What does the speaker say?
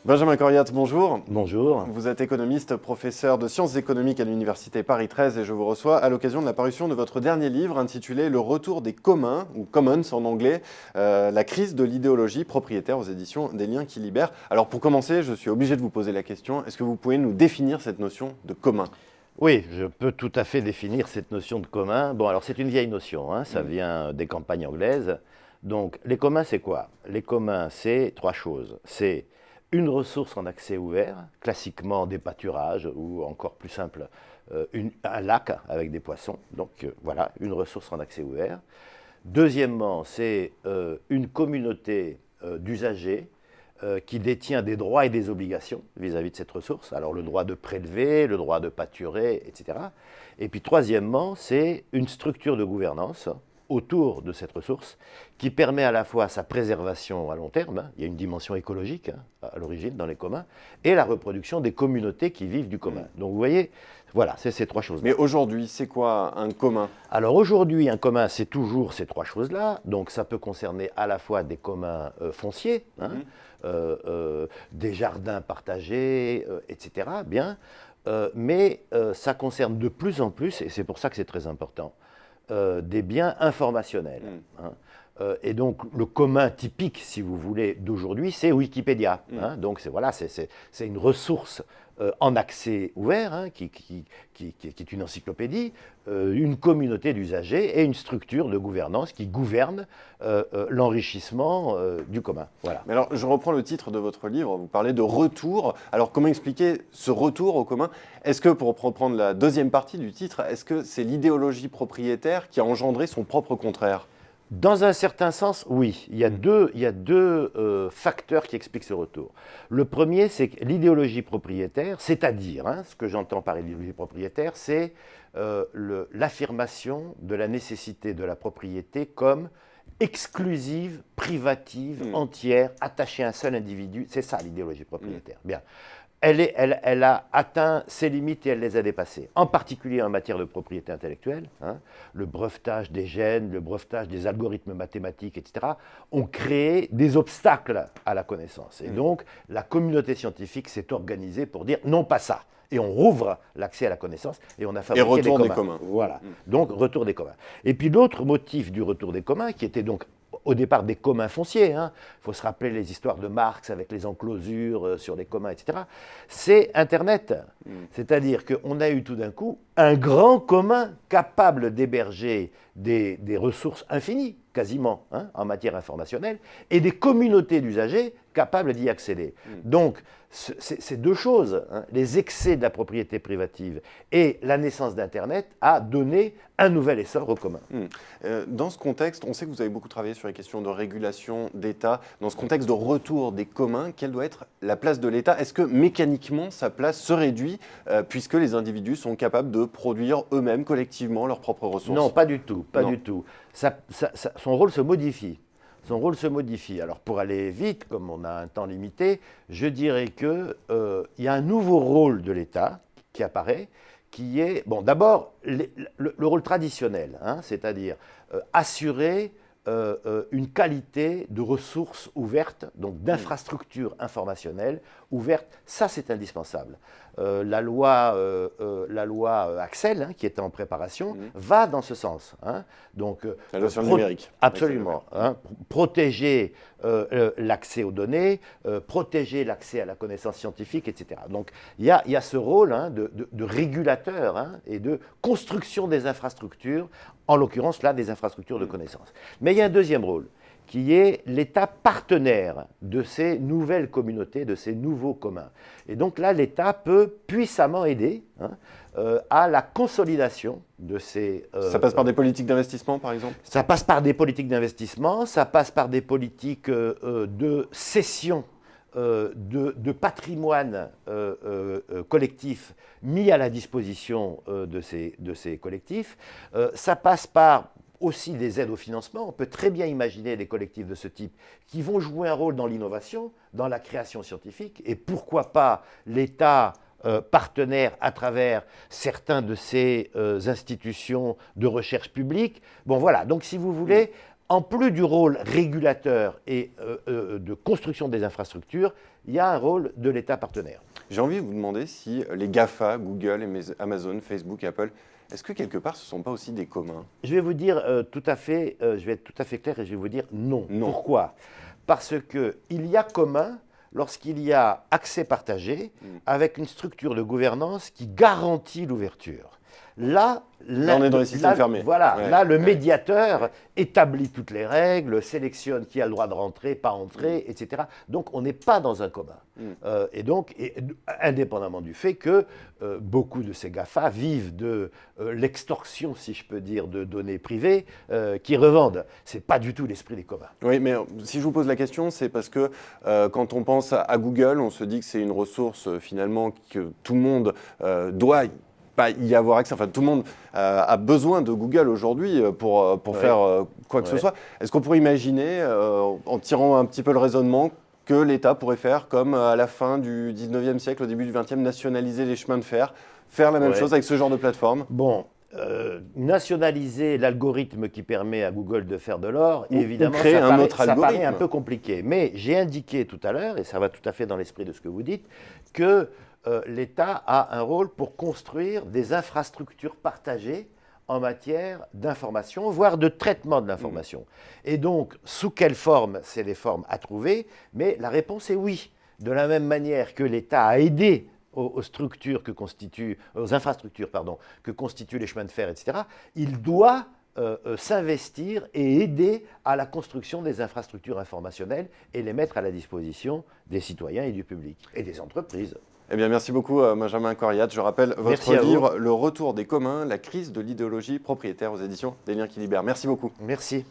Benjamin Coriat, bonjour. Bonjour. Vous êtes économiste, professeur de sciences économiques à l'Université Paris 13 et je vous reçois à l'occasion de la parution de votre dernier livre intitulé Le retour des communs, ou Commons en anglais, la crise de l'idéologie propriétaire aux éditions des Liens qui libèrent. Alors pour commencer, je suis obligé de vous poser la question, est-ce que vous pouvez nous définir cette notion de commun ? Oui, je peux tout à fait définir cette notion de commun. Bon, alors c'est une vieille notion, hein, ça vient des campagnes anglaises. Donc les communs, c'est quoi? Les communs, c'est trois choses. C'est une ressource en accès ouvert, classiquement des pâturages, ou encore plus simple, un lac avec des poissons. Donc voilà, une ressource en accès ouvert. Deuxièmement, c'est une communauté d'usagers qui détient des droits et des obligations vis-à-vis de cette ressource. Alors le droit de prélever, le droit de pâturer, etc. Et puis troisièmement, c'est une structure de gouvernance autour de cette ressource qui permet à la fois sa préservation à long terme, hein, il y a une dimension écologique hein, à l'origine dans les communs, et la reproduction des communautés qui vivent du commun. Donc vous voyez, voilà, c'est ces trois choses-là. Mais aujourd'hui, c'est quoi un commun ? Alors aujourd'hui, un commun, c'est toujours ces trois choses-là. Donc ça peut concerner à la fois des communs fonciers, hein, des jardins partagés, etc. Bien, mais ça concerne de plus en plus, et c'est pour ça que c'est très important, des biens informationnels. Hein. Et donc le commun typique, si vous voulez, d'aujourd'hui, c'est Wikipédia. Hein. Donc voilà, c'est une ressource en accès ouvert, hein, qui est une encyclopédie, une communauté d'usagers et une structure de gouvernance qui gouverne l'enrichissement du commun. Voilà. Mais alors, je reprends le titre de votre livre, vous parlez de retour. Alors, comment expliquer ce retour au commun ? Est-ce que, pour reprendre la deuxième partie du titre, est-ce que c'est l'idéologie propriétaire qui a engendré son propre contraire ? Dans un certain sens, oui. Il y a deux facteurs qui expliquent ce retour. Le premier, c'est que l'idéologie propriétaire, c'est-à-dire, hein, ce que j'entends par idéologie propriétaire, c'est l'affirmation de la nécessité de la propriété comme exclusive, privative, entière, attachée à un seul individu. C'est ça l'idéologie propriétaire. Bien. Elle a atteint ses limites et elle les a dépassées, en particulier en matière de propriété intellectuelle. Hein, le brevetage des gènes, le brevetage des algorithmes mathématiques, etc., ont créé des obstacles à la connaissance. Et donc, la communauté scientifique s'est organisée pour dire non, pas ça. Et on rouvre l'accès à la connaissance et on a fabriqué retour des communs. Voilà, donc retour des communs. Et puis l'autre motif du retour des communs, qui était donc au départ des communs fonciers, hein. Il faut se rappeler les histoires de Marx avec les enclosures sur les communs, etc. C'est Internet. C'est-à-dire qu'on a eu tout d'un coup un grand commun capable d'héberger des ressources infinies, quasiment, hein, en matière informationnelle, et des communautés d'usagers capables d'y accéder. Donc, ces deux choses, hein, les excès de la propriété privative et la naissance d'Internet, a donné un nouvel essor au commun. Dans ce contexte, on sait que vous avez beaucoup travaillé sur les questions de régulation d'État. Dans ce contexte de retour des communs, quelle doit être la place de l'État ? Est-ce que mécaniquement, sa place se réduit puisque les individus sont capables de produire eux-mêmes, collectivement, leurs propres ressources ? Non, pas du tout, pas du tout. Son rôle se modifie. Son rôle se modifie. Alors pour aller vite, comme on a un temps limité, je dirais qu'il y a un nouveau rôle de l'État qui apparaît, qui est, bon, d'abord, le rôle traditionnel, hein, c'est-à-dire assurer une qualité de ressources ouvertes, donc d'infrastructures informationnelles ouvertes, ça c'est indispensable. La loi Axel, hein, qui est en préparation, va dans ce sens. Hein. Donc, la loi sur le numérique. Absolument. Hein, protéger l'accès aux données, protéger l'accès à la connaissance scientifique, etc. Donc il y a ce rôle, hein, de régulateur, hein, et de construction des infrastructures, en l'occurrence là des infrastructures de connaissance. Mais il y a un deuxième rôle, qui est l'État partenaire de ces nouvelles communautés, de ces nouveaux communs. Et donc là, l'État peut puissamment aider, hein, à la consolidation de ces... ça passe par des politiques d'investissement, par exemple ? Ça passe par des politiques d'investissement, ça passe par des politiques de cession de patrimoine collectif mis à la disposition de ces collectifs. Ça passe par aussi des aides au financement. On peut très bien imaginer des collectifs de ce type qui vont jouer un rôle dans l'innovation, dans la création scientifique, et pourquoi pas l'État partenaire à travers certains de ces institutions de recherche publique. Bon voilà, donc si vous voulez, en plus du rôle régulateur et de construction des infrastructures, il y a un rôle de l'État partenaire. J'ai envie de vous demander si les GAFA, Google, Amazon, Facebook, Apple, est-ce que quelque part ce ne sont pas aussi des communs? Je vais vous dire tout à fait, je vais être tout à fait clair et je vais vous dire non. Non. Pourquoi? Parce qu'il y a commun lorsqu'il y a accès partagé avec une structure de gouvernance qui garantit l'ouverture. Là, on est dans les systèmes fermés. Voilà, ouais, là, le médiateur établit toutes les règles, sélectionne qui a le droit de rentrer, pas entrer, etc. Donc, on n'est pas dans un commun. Et donc, indépendamment du fait que beaucoup de ces GAFA vivent de l'extorsion, si je peux dire, de données privées qui revendent. Ce n'est pas du tout l'esprit des communs. Oui, mais si je vous pose la question, c'est parce que quand on pense à Google, on se dit que c'est une ressource finalement que tout le monde doit pas y avoir accès. Enfin, tout le monde a besoin de Google aujourd'hui pour faire quoi que ce soit. Est-ce qu'on pourrait imaginer, en tirant un petit peu le raisonnement, que l'État pourrait faire comme à la fin du 19e siècle, au début du 20e, nationaliser les chemins de fer, faire la même chose avec ce genre de plateforme? Bon, nationaliser l'algorithme qui permet à Google de faire de l'or, évidemment, ça paraît un peu compliqué. Mais j'ai indiqué tout à l'heure, et ça va tout à fait dans l'esprit de ce que vous dites, que l'État a un rôle pour construire des infrastructures partagées en matière d'information, voire de traitement de l'information. Et donc, sous quelle forme? C'est les formes à trouver, mais la réponse est oui. De la même manière que l'État a aidé aux structures que constituent, aux infrastructures, pardon, que constituent les chemins de fer, etc., il doit s'investir et aider à la construction des infrastructures informationnelles et les mettre à la disposition des citoyens et du public, et des entreprises. Eh bien, merci beaucoup, Benjamin Coriat. Je rappelle votre livre « Le retour des communs, la crise de l'idéologie propriétaire » aux éditions des Liens qui libèrent. Merci beaucoup. Merci.